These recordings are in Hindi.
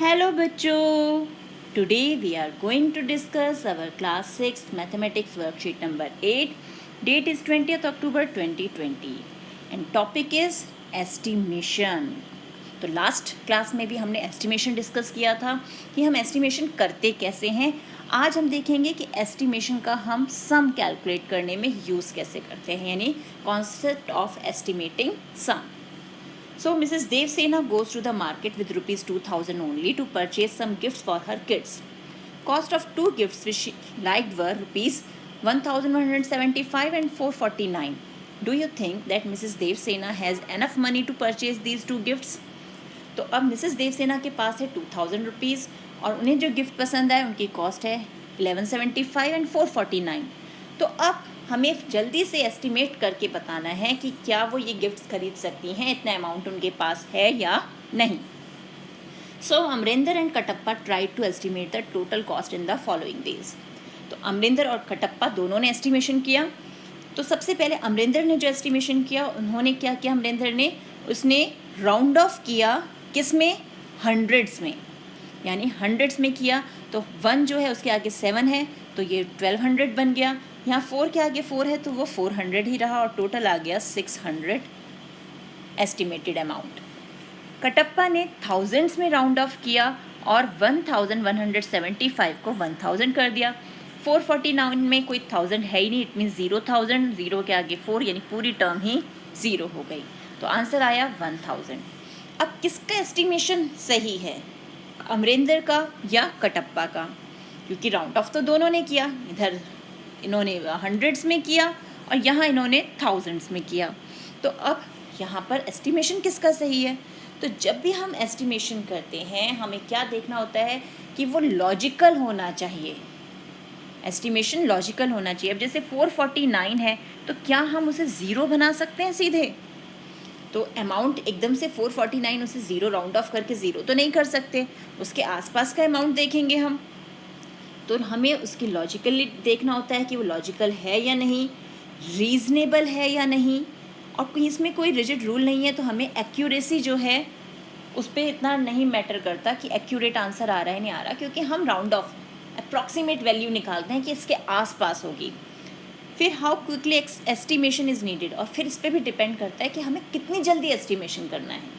Hello बच्चों, today we are going to discuss our class 6 mathematics worksheet number 8. Date is 20th October 2020 and topic is estimation. तो लास्ट क्लास में भी हमने एस्टिमेशन डिस्कस किया था कि हम एस्टिमेशन करते कैसे हैं. आज हम देखेंगे कि एस्टिमेशन का हम सम कैलकुलेट करने में यूज़ कैसे करते हैं, यानी concept of estimating sum. So Mrs. Devsena goes to the market with rupees 2000 only to purchase some gifts for her kids. Cost of two gifts which she liked were rupees 1175 and 449. Do you think that Mrs. Devsena has enough money to purchase these two gifts? तो अब मिसेस देवसेना के पास है 2000 रुपीज़ और उन्हें जो गिफ्ट पसंद आए उनकी कॉस्ट है 1175 एंड 449. तो अब हमें जल्दी से एस्टिमेट करके बताना है कि क्या वो ये गिफ्ट्स खरीद सकती हैं, इतना अमाउंट उनके पास है या नहीं. So Amarinder and Kattappa tried to estimate the total cost in the following ways. तो अमरिंदर और कटप्पा दोनों ने एस्टिमेशन किया. तो सबसे पहले अमरिंदर ने जो एस्टिमेशन किया, उन्होंने क्या किया, अमरिंदर ने उसने राउंड ऑफ किया किस में, हंड्रेड्स में, यानी हंड्रेड्स में किया. तो 1 जो है उसके आगे 7 है तो ये 1200 बन गया. यहाँ 4 के आगे 4 है तो वो 400 ही रहा और टोटल आ गया 600 एस्टिमेटेड अमाउंट. कटप्पा ने थाउजेंड्स में राउंड ऑफ किया और 1175 को 1000 कर दिया. 449 में कोई 1000 है ही नहीं, इट मीन्स 0,000, 0 के आगे 4 यानी पूरी टर्म ही 0 हो गई. तो आंसर आया 1000. अब किसका एस्टिमेशन सही है, अमरिंदर का या कटप्पा का? क्योंकि राउंड ऑफ तो दोनों ने किया, इधर इन्होंने हंड्रेड्स में किया और यहाँ इन्होंने थाउजेंड्स में किया. तो अब यहाँ पर एस्टिमेशन किसका सही है? तो जब भी हम एस्टिमेशन करते हैं हमें क्या देखना होता है कि वो लॉजिकल होना चाहिए. एस्टिमेशन लॉजिकल होना चाहिए. अब जैसे 449 है तो क्या हम उसे ज़ीरो बना सकते हैं सीधे? तो अमाउंट एकदम से 449 उसे ज़ीरो राउंड ऑफ करके ज़ीरो तो नहीं कर सकते, उसके आसपास का अमाउंट देखेंगे हम. तो हमें उसकी लॉजिकली देखना होता है कि वो लॉजिकल है या नहीं, रीज़नेबल है या नहीं. और कोई इसमें कोई रिजिड रूल नहीं है तो हमें एक्यूरेसी जो है उस पर इतना नहीं मैटर करता कि एक्यूरेट आंसर आ रहा है नहीं आ रहा, क्योंकि हम राउंड ऑफ अप्रॉक्सीमेट वैल्यू निकालते हैं कि इसके आसपास होगी. फिर how quickly estimation is needed, और फिर इस पर भी डिपेंड करता है कि हमें कितनी जल्दी एस्टिमेशन करना है.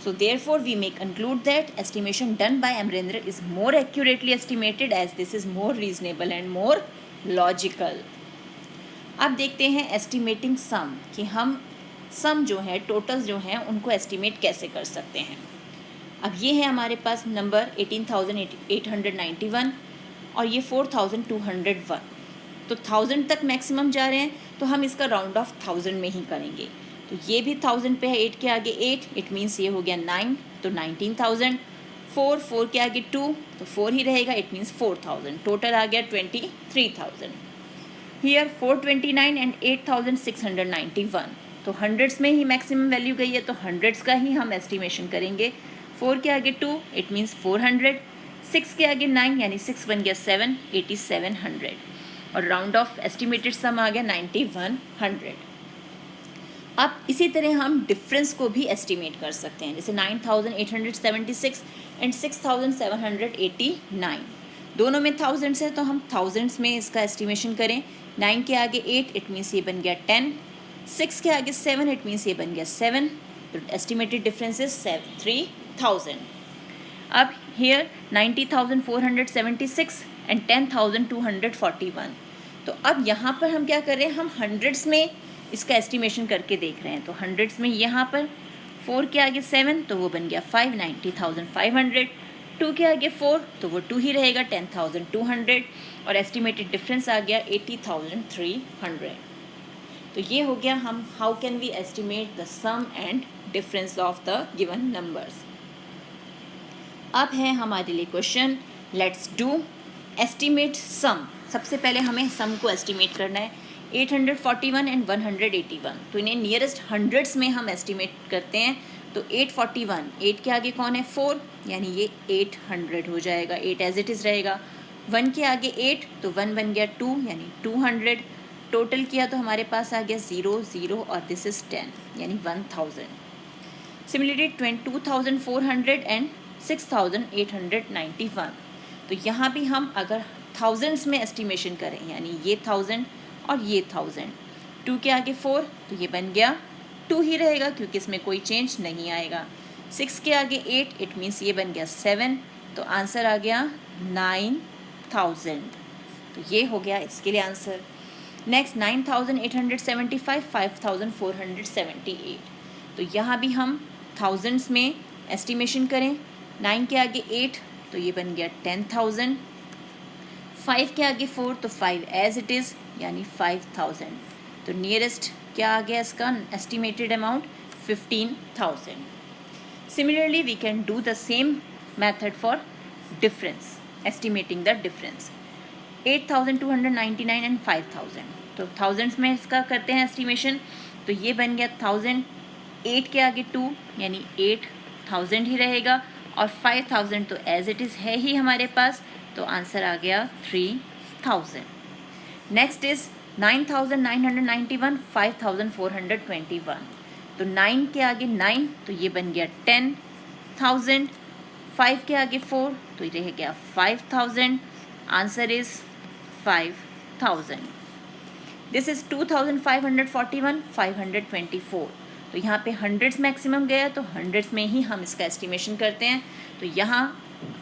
So therefore we may conclude that estimation done by Amrendra is more accurately estimated as this is more reasonable and more logical. अब देखते हैं estimating sum कि हम sum जो है totals जो हैं उनको estimate कैसे कर सकते हैं. अब ये है हमारे पास नंबर 18,891 और ये 4,201. तो 1000 तक मैक्सिमम जा रहे हैं तो हम इसका राउंड ऑफ 1000 में ही करेंगे. तो ये भी 1000 पे है, 8 के आगे 8, इट मीन्स ये हो गया 9 तो 19,000. 4 के आगे 2 तो 4 ही रहेगा, इट मीन्स 4000. टोटल आ गया 23,000. Here 429 and 8,691. तो हंड्रेड्स में ही मैक्सिमम वैल्यू गई है तो हंड्रेड्स का ही हम एस्टिमेशन करेंगे. 4 के आगे 2 इट मीन्स 400. 6 के आगे 9 यानी 6 बन गया 7, 8700. और राउंड ऑफ एस्टिमेटेड सम आ गया 9100. अब इसी तरह हम डिफरेंस को भी एस्टिमेट कर सकते हैं. जैसे 9,876 एंड 6,789, दोनों में थाउजेंड्स है तो हम थाउजेंड्स में इसका एस्टिमेशन करें. 9 के आगे 8 इट मीन्स ये बन गया 10. 6 के आगे 7 इट मीन्स ये बन गया 7. तो एस्टिमेटेड डिफरेंस इज 3,000. अब हियर 90,476 एंड 10,241. तो अब यहाँ पर हम क्या कर रहे हैं, हम हंड्रेड्स में इसका एस्टिमेशन करके देख रहे हैं. तो हंड्रेड्स में यहाँ पर 4 के आगे 7 तो वो बन गया 5, 90,500. 2 के आगे 4 तो वो 2 ही रहेगा, 10,200. और एस्टिमेटेड डिफरेंस आ गया 80,300. तो ये हो गया हम how can we estimate the sum and difference of the given numbers. अब है हमारे लिए question, let's do estimate sum. सबसे पहले हमें सम को एस्टिमेट करना है. 841 एंड 181, तो इन्हें नियरेस्ट हंड्रेड्स में हम एस्टिमेट करते हैं. तो 841, 8 के आगे कौन है 4 यानी ये 800 हो जाएगा, 8 एज इट इज़ रहेगा. 1 के आगे 8 तो 1 बन गया 2 यानी 200. टोटल किया तो हमारे पास आ गया 0 0 और दिस इज़ 10 यानी 1000. Similarly 22,400 and 6891। तो यहाँ भी हम अगर थाउजेंड्स में एस्टिमेशन करें, यानी ये 1000 और ये 1000, 2 के आगे 4 तो ये बन गया 2 ही रहेगा क्योंकि इसमें कोई चेंज नहीं आएगा। 6 के आगे 8 इट मीन्स ये बन गया 7, तो आंसर आ गया 9000। तो ये हो गया इसके लिए आंसर। नेक्स्ट 9875, 5478। तो यहाँ भी हम थाउजेंड्स में एस्टिमेशन करें, 9 के आगे 8 तो ये बन गया 10,000, 5 के आगे 4 तो 5 एज इट इज़ यानी 5000। तो नियरेस्ट क्या आ गया इसका estimated amount 15,000। Similarly we can do the same method for difference, estimating the difference. 8299 and 5000, तो थाउजेंड्स में इसका करते हैं एस्टिमेशन। तो ये बन गया 1000, 8 के आगे 2 यानी 8000 ही रहेगा, और 5000 तो एज इट इज़ है ही हमारे पास, तो आंसर आ गया 3000। Next is 9991, 5421। तो 9 के आगे 9 तो ये बन गया 10,000, 5 के आगे 4 तो ये रह गया 5000, आंसर इज 5000। This is 2541, 524। तो यहाँ पे हंड्रेड्स मैक्सिमम गया, तो हंड्रेड्स में ही हम इसका एस्टिमेशन करते हैं। तो यहाँ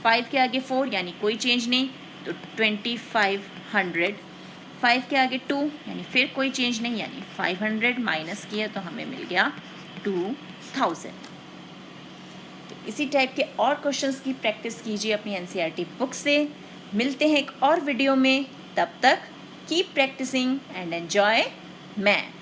5 के आगे 4 यानी कोई चेंज नहीं, तो 2500, 5 के आगे 2 यानी फिर कोई चेंज नहीं, यानी 500 माइनस किया तो हमें मिल गया 2000। तो इसी टाइप के और क्वेश्चंस की प्रैक्टिस कीजिए अपनी एनसीईआरटी बुक से। मिलते हैं एक और वीडियो में, तब तक keep practising and enjoy math.